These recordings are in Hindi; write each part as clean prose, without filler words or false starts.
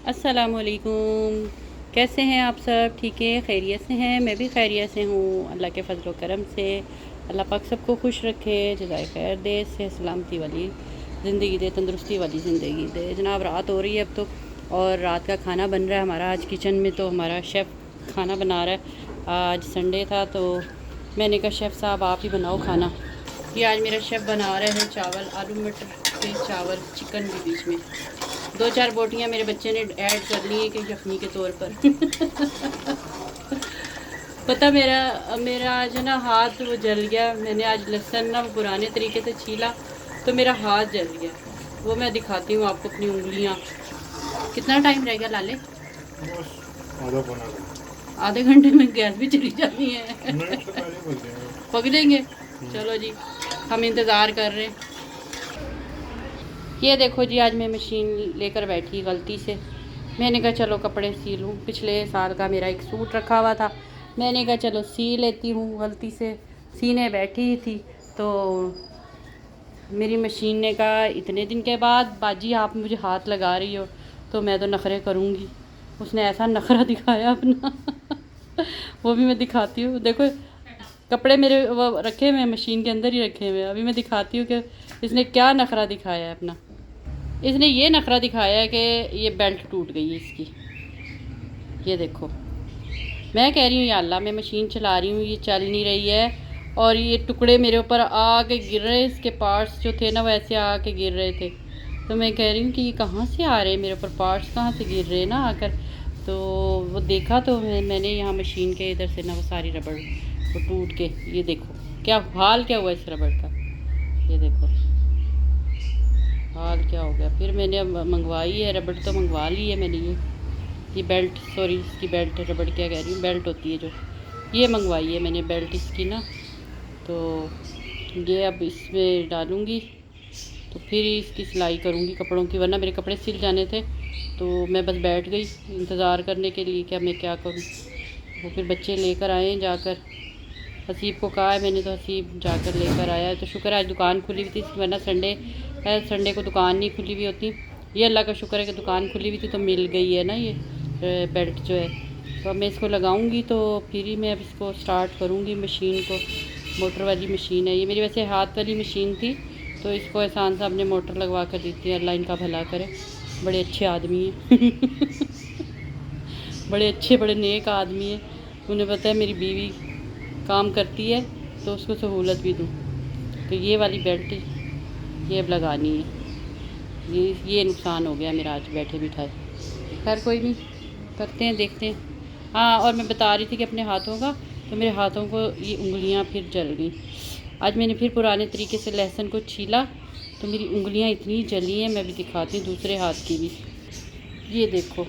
अस्सलामुअलैकुम। कैसे हैं आप सब? ठीक है, खैरियत से हैं? मैं भी खैरियत से हूँ, अल्लाह के फजल व करम से। अल्लाह पाक सबको खुश रखे, जज़ाए खैर दे, से सलामती वाली ज़िंदगी दे, तंदुरुस्ती वाली ज़िंदगी दे। जनाब रात हो रही है अब तो, और रात का खाना बन रहा है हमारा। आज किचन में तो हमारा शेफ़ खाना बना रहा है। आज संडे था तो मैंने कहा शेफ़ साहब आप ही बनाओ खाना। ये आज मेरा शेफ़ बना रहे हैं चावल, आलू मटर के चावल, चिकन भी बीच में। 2-4 बोटियां मेरे बच्चे ने ऐड कर ली है कि यखनी के तौर पर। पता मेरा मेरा आज ना हाथ वो जल गया। मैंने आज लहसुन ना पुराने तरीके से छीला तो मेरा हाथ जल गया। वो मैं दिखाती हूँ आपको अपनी उंगलियाँ। कितना टाइम रह गया लाले? बस आधा पौना घंटा। आधे घंटे में गैस भी चली जाती है। नहीं तो पहले बोल देंगे। पक देंगे। चलो जी, हम इंतज़ार कर रहे हैं। ये देखो जी, आज मैं मशीन लेकर बैठी गलती से। मैंने कहा चलो कपड़े सी लूँ। पिछले साल का मेरा एक सूट रखा हुआ था, मैंने कहा चलो सी लेती हूँ। गलती से सीने बैठी ही थी तो मेरी मशीन ने कहा इतने दिन के बाद बाजी आप मुझे हाथ लगा रही हो तो मैं तो नखरे करूँगी। उसने ऐसा नखरा दिखाया अपना। वो भी मैं दिखाती हूँ। देखो कपड़े मेरे वो रखे हुए हैं मशीन के अंदर ही रखे हुए हैं। अभी मैं दिखाती हूँ कि इसने क्या नखरा दिखाया है अपना। इसने ये नखरा दिखाया है कि ये बेल्ट टूट गई है इसकी। ये देखो, मैं कह रही हूँ या अल्लाह, मैं मशीन चला रही हूँ, ये चल नहीं रही है और ये टुकड़े मेरे ऊपर आके गिर रहे हैं। इसके पार्ट्स जो थे ना वैसे आके गिर रहे थे। तो मैं कह रही हूँ कि ये कहाँ से आ रहे हैं मेरे ऊपर पार्ट्स, कहाँ से गिर रहे हैं ना आकर। तो वो देखा तो मैंने यहाँ मशीन के इधर से ना वो सारी रबड़ वो टूट के, ये देखो क्या हाल क्या हुआ इस रबड़ का। ये देखो हाल क्या हो गया। फिर मैंने अब मंगवाई है रबड़, तो मंगवा ली है मैंने। ये बेल्ट, सॉरी इसकी बेल्ट, रबड़ क्या कह रही हूँ, बेल्ट होती है जो, ये मंगवाई है मैंने बेल्ट इसकी ना। तो ये अब इसमें डालूँगी तो फिर इसकी सिलाई करूँगी कपड़ों की, वरना मेरे कपड़े सिल जाने थे। तो मैं बस बैठ गई इंतज़ार करने के लिए क्या मैं क्या करूँ। वो फिर बच्चे लेकर आए जाकर। हसीब को कहा है मैंने तो हसीब जाकर लेकर आया है। तो शुक्र है आज दुकान खुली हुई थी, वरना संडे है, संडे को दुकान नहीं खुली हुई होती। ये अल्लाह का शुक्र है कि दुकान खुली हुई थी तो मिल गई है ना ये बेल्ट जो है। तो अब मैं इसको लगाऊंगी तो फिर ही मैं अब इसको स्टार्ट करूंगी मशीन को। मोटर वाली मशीन है ये मेरी, वैसे हाथ वाली मशीन थी तो इसको एहसान साहब ने मोटर लगवा कर दी थी। अल्लाह इनका भला करे, बड़े अच्छे आदमी हैं। बड़े अच्छे बड़े नेक आदमी हैं। उन्हें पता है मेरी बीवी काम करती है तो उसको सहूलत भी दूँ। तो ये वाली बेल्ट ये अब लगानी है। ये नुकसान हो गया मेरा आज बैठे बिठाए। खैर कोई नहीं, करते हैं देखते हैं। हाँ, और मैं बता रही थी कि अपने हाथों का, तो मेरे हाथों को ये उंगलियां फिर जल गई। आज मैंने फिर पुराने तरीके से लहसुन को छीला तो मेरी उंगलियां इतनी जली हैं। मैं भी दिखाती हूँ दूसरे हाथ की भी। ये देखो,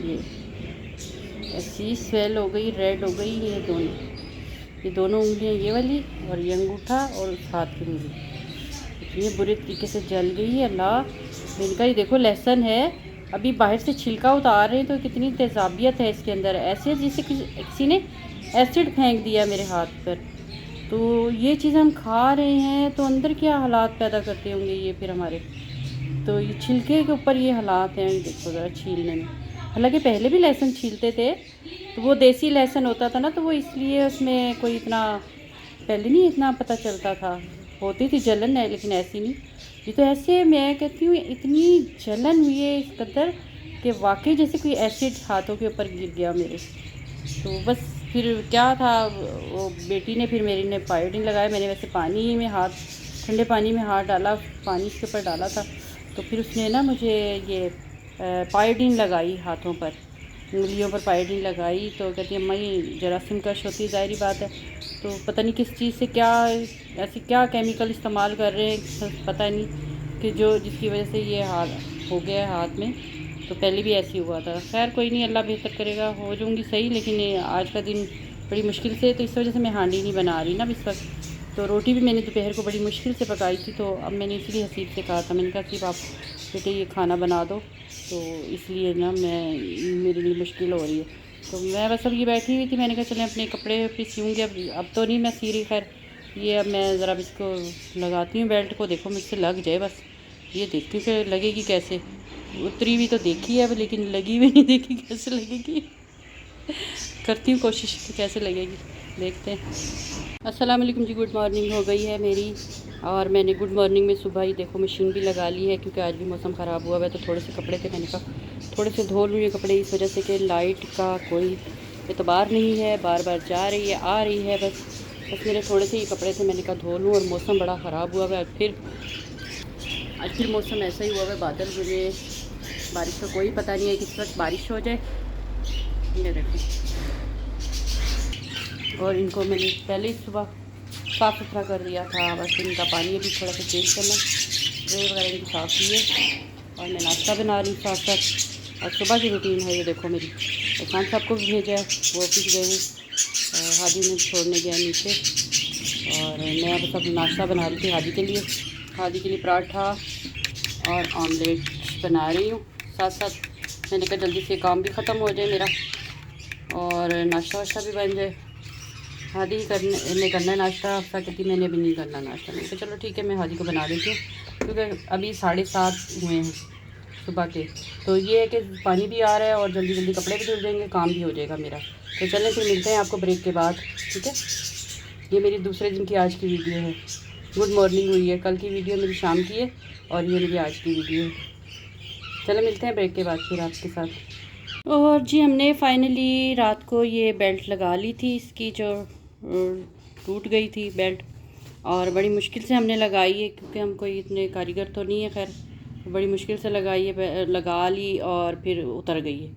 ये ऐसी स्वेल हो गई, रेड हो गई ये दोनों उंगलियां, ये वाली और ये अंगूठा और उस हाथ की उंगली इतनी बुरे तरीके से जल गई है। अल्लाह, मैंने कहा ये देखो लहसुन है, अभी बाहर से छिलका उतार रहे हैं तो कितनी तेज़ाबियत है इसके अंदर, ऐसे जैसे किसी ने एसिड फेंक दिया मेरे हाथ पर। तो ये चीज़ हम खा रहे हैं तो अंदर क्या हालात पैदा करते होंगे ये फिर हमारे। तो ये छिलके के ऊपर ये हालात हैं, देखो ज़रा छीलने में। हालांकि पहले भी लहसुन छीलते थे तो वो देसी लहसुन होता था ना, तो वो इसलिए उसमें कोई इतना पहले नहीं इतना पता चलता था। होती थी जलन है लेकिन ऐसी नहीं। ये तो ऐसे मैं कहती हूँ इतनी जलन हुई है इस कदर कि वाकई जैसे कोई एसिड हाथों के ऊपर गिर गया मेरे। तो बस फिर क्या था, वो बेटी ने फिर मेरी ने पायोडीन लगाया। मैंने वैसे पानी में हाथ, ठंडे पानी में हाथ डाला, पानी इसके ऊपर डाला था तो फिर उसने ना मुझे ये पायोडीन लगाई हाथों पर, उंगलियों पर पायोडीन लगाई। तो कहती है अम्मा ये जरासीम कश होती है, ज़ाहिरी बात है। तो पता नहीं किस चीज़ से क्या ऐसी क्या केमिकल इस्तेमाल कर रहे हैं पता नहीं, कि जो जिसकी वजह से ये हाल हो गया है हाथ में। तो पहले भी ऐसे ही हुआ था। खैर कोई नहीं, अल्लाह बेहतर करेगा, हो जाऊँगी सही। लेकिन आज का दिन बड़ी मुश्किल से, तो इस वजह से मैं हांडी नहीं बना रही ना इस वक्त। तो रोटी भी मैंने दोपहर को बड़ी मुश्किल से पकाई थी। तो अब मैंने इसलिए हसीब से कहा था, मैंने कहा हसीब आप बेटे ये खाना बना दो, तो इसलिए ना मेरे लिए मुश्किल हो रही है। तो मैं बस अब ये बैठी हुई थी, मैंने कहा चलें अपने कपड़े पे सीऊँगी। अब तो नहीं मैं सी रही। खैर ये अब मैं ज़रा इसको लगाती हूँ बेल्ट को, देखो मुझसे लग जाए बस। ये देखती हूँ कि लगेगी कैसे। उतरी हुई तो देखी है लेकिन लगी हुई नहीं देखी कैसे लगेगी। करती हूँ कोशिश कि कैसे लगेगी, देखते हैं। अस्सलाम वालेकुम जी, गुड मॉर्निंग हो गई है मेरी। और मैंने गुड मॉर्निंग में सुबह ही देखो मशीन भी लगा ली है, क्योंकि आज भी मौसम ख़राब हुआ है तो थोड़े से कपड़े थे, मैंने कहा थोड़े से धो लूँ ये कपड़े, इस वजह से कि लाइट का कोई एतबार नहीं है, बार बार जा रही है आ रही है। बस मेरे थोड़े से ही कपड़े थे, मैंने कहा धो लूँ। और मौसम बड़ा ख़राब हुआ है, आज फिर मौसम ऐसा ही हुआ है, बादल हुए, बारिश का कोई पता नहीं है किस वक्त बारिश हो जाए। ये देखो, और इनको मैंने पहले ही सुबह साफ़ सुथरा कर दिया था, बस इनका पानी अभी थोड़ा सा चेंज करना, ट्रे वगैरह इनकी साफ़ की है। और मैं नाश्ता बना रही हूँ साथ साथ। और सुबह की रूटीन है ये देखो मेरी। खान साहब को भी भेजा है, वो ऑफिस गए हैं, हादी ने छोड़ने गया नीचे। और मैं बस अब नाश्ता बना रही थी हादी के लिए पराठा और ऑमलेट बना रही हूँ साथ साथ। मैंने कहा जल्दी से काम भी ख़त्म हो जाए मेरा और नाश्ता वाश्ता भी बन जाए। हादी ने करना है नाश्ता, अफ्सा कहती मैंने अभी नहीं करना नाश्ता। मैंने कहा चलो ठीक है, मैं हादी को बना देती हूँ, क्योंकि अभी 7:30 हुए हैं सुबह के। तो ये है कि पानी भी आ रहा है और जल्दी जल्दी कपड़े भी धुल जाएंगे, काम भी हो जाएगा मेरा। तो चलें फिर मिलते हैं आपको ब्रेक के बाद, ठीक है। ये मेरी दूसरे दिन की आज की वीडियो है, गुड मॉर्निंग हुई है, कल की वीडियो मेरी शाम की है और ये मेरी आज की वीडियो है। चलो मिलते हैं ब्रेक के बाद फिर आपके साथ। और जी हमने फाइनली रात को ये बेल्ट लगा ली थी इसकी, जो टूट गई थी बेल्ट, और बड़ी मुश्किल से हमने लगाई है, क्योंकि हम कोई इतने कारीगर तो नहीं है, खैर बड़ी मुश्किल से लगाई है, लगा ली और फिर उतर गई है।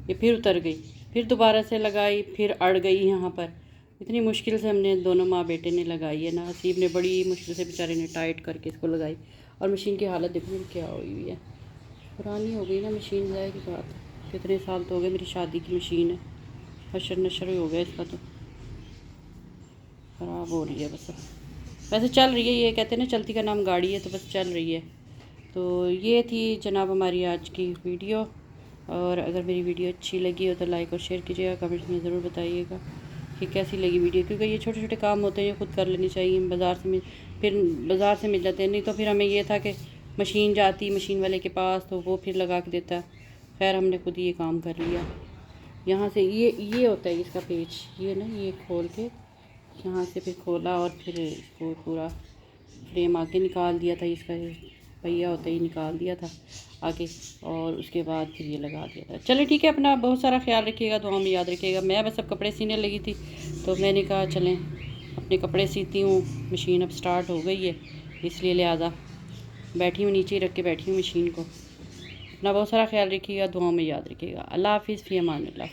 ये फिर उतर गई, फिर दोबारा से लगाई, फिर अड़ गई यहाँ पर। इतनी मुश्किल से हमने दोनों माँ बेटे ने लगाई है ना, हसीब ने बड़ी मुश्किल से बेचारे ने टाइट करके इसको लगाई। और मशीन की हालत देखो मेरी क्या हुई हुई है, पुरानी हो गई ना मशीन, जाए की बात है। कितने साल तो हो गए, मेरी शादी की मशीन है, हशर नशर हो गया इसका, तो ख़राब हो रही है बस। वैसे चल रही है, ये कहते हैं ना चलती का नाम गाड़ी है, तो बस चल रही है। तो ये थी जनाब हमारी आज की वीडियो। और अगर मेरी वीडियो अच्छी लगी हो तो लाइक और शेयर कीजिएगा, कमेंट्स में ज़रूर बताइएगा कि कैसी लगी वीडियो, क्योंकि ये छोटे छोटे काम होते हैं, ये खुद कर लेनी चाहिए। फिर बाज़ार से मिल जाते हैं, नहीं तो फिर हमें ये था कि मशीन जाती मशीन वाले के पास तो वो फिर लगा के देता। खैर हमने खुद ही ये काम कर लिया। यहाँ से ये होता है इसका पेच, ये ना ये खोल के यहाँ से फिर खोला और फिर इसको पूरा फ्रेम आगे निकाल दिया था, इसका पहिया होता ही निकाल दिया था आगे, और उसके बाद फिर ये लगा दिया था। चलिए ठीक है, अपना बहुत सारा ख्याल रखिएगा, दुआ में याद रखिएगा। मैं बस अब कपड़े सीने लगी थी, तो मैंने कहा चलें अपने कपड़े सीती हूँ, मशीन अब स्टार्ट हो गई है, इसलिए लिहाजा बैठी हूँ, नीचे ही रख के बैठी हूँ मशीन को। अपना बहुत सारा ख्याल रखिएगा, दुआ में याद रखिएगा। अल्लाह हाफिज़, फ़ी अमान अल्लाह।